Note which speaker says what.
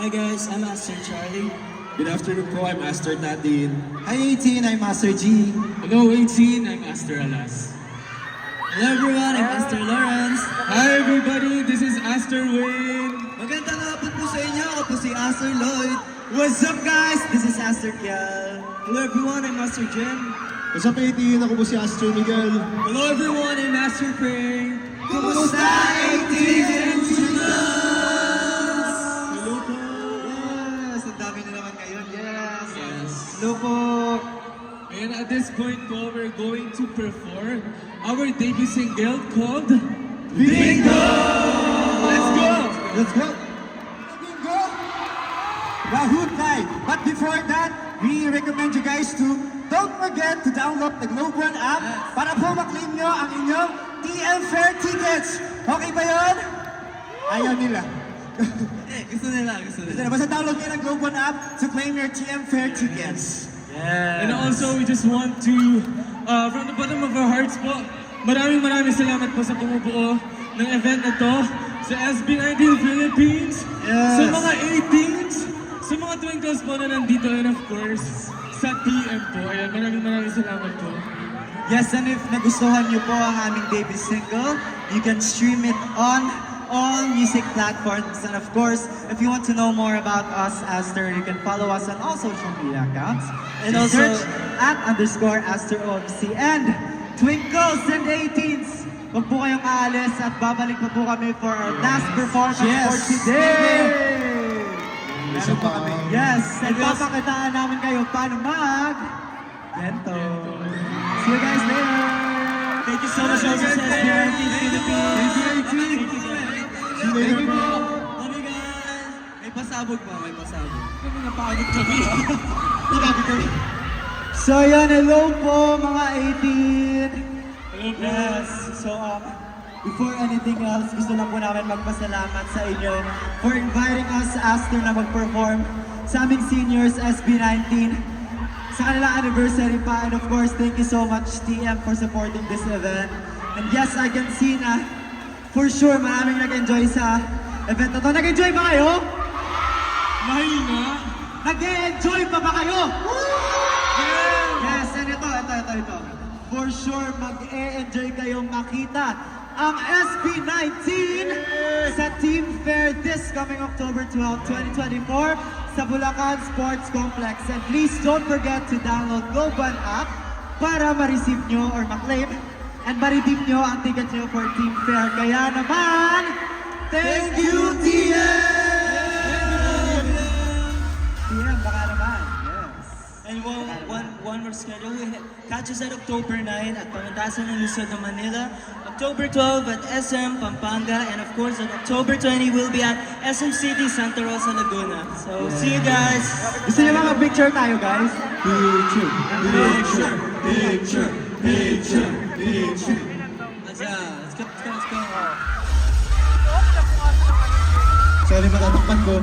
Speaker 1: Hi guys, I'm Master Charlie.
Speaker 2: Good afternoon po, I'm Master Nadine.
Speaker 3: Hi 18, I'm Master G.
Speaker 4: Hello, 18. I'm Aster Alas.
Speaker 1: Hello everyone, I'm Master Lawrence.
Speaker 4: Hi, everybody. This is Aster Wayne.
Speaker 3: Magandang hapon po sa inyo. Ako po si Aster Lloyd. What's up guys? This is Aster Kial.
Speaker 1: Hello everyone, I'm Master Jem.
Speaker 2: What's up, 18? Ako po si Aster Miguel.
Speaker 4: Hello, everyone. I'm Master Pray.
Speaker 3: Kumusta 18?
Speaker 4: Hello po.
Speaker 3: Yes, ang dami na naman ngayon. Yes.
Speaker 4: Yes.
Speaker 3: Hello po.
Speaker 4: And at this point po, we're going to perform our debut single called
Speaker 3: Bingo!
Speaker 4: Let's Go!
Speaker 3: Let's go. Bingo! Wahood night. But before that, we recommend you guys to don't forget to download the Globe One app para po maklaim nyo ang inyong TM Fair tickets. Okay ba yun? Ayaw nila.
Speaker 1: Gusto nila.
Speaker 3: Basta download nyo ng Globe One app to claim your TM Fair tickets.
Speaker 4: And also, we just want to, from the bottom of our hearts po, maraming salamat po sa bumubuo ng event na to, sa SB19 Philippines,
Speaker 3: Yes.
Speaker 4: sa mga 18s, sa mga twinkles po na nandito, and of course, sa TM po. Ayan, maraming salamat po.
Speaker 3: Yes, and if nagustuhan nyo po ang aming debut single, you can stream it on all music platforms. And of course, if you want to know more about us, Aster, you can follow us on all social media accounts.
Speaker 1: And
Speaker 3: Just
Speaker 1: also-
Speaker 3: search @_AsterOMC and Twinkles and 18s. Huwag po kayong aalis at babalik pa po kami for our last performance for today.
Speaker 2: Isa pa kami.
Speaker 3: Yes, and papakitaan namin kayo paano mag-gento. See you guys later!
Speaker 1: Thank you so much also sa SB19 Philippines.
Speaker 4: Thank you, 18.
Speaker 2: See you later po.
Speaker 1: Love you guys. May pasabog pa, may pasabog. Napagod kami.
Speaker 3: So yan, hello po mga 18!
Speaker 4: Hello po.
Speaker 3: Yes, so before anything else, gusto lang po namin magpasalamat sa inyo for inviting us Aster na mag-perform sa aming seniors SB19 sa kanilang anniversary pa. And of course, thank you so much TM for supporting this event. And yes, I can see na for sure maraming nag-enjoy sa event na to. Nag-enjoy ba kayo?
Speaker 4: Mahina.
Speaker 3: Nag-enjoy pa ba kayo? Yes, and ito. For sure, mag-e-enjoy kayong makita ang SB19 sa Team Fair this coming October 12, 2024 sa Bulacan Sports Complex. And please don't forget to download Globan app para ma-receive nyo or ma-claim and ma-redeem nyo ang ticket nyo for Team Fair. Kaya naman, thank you, TM! TM, baka naman. Yes.
Speaker 1: And one more schedule. Catch us at October 9 at Pamantasan ng Luzon, Manila. October 12 at SM Pampanga. And of course, on October 20, we'll be at SM City, Santa Rosa, Laguna. So, see you guys.
Speaker 3: Gusto niyo mga picture tayo, guys?
Speaker 2: Picture.
Speaker 1: Let's go.
Speaker 2: Sorry, matatakpan ko.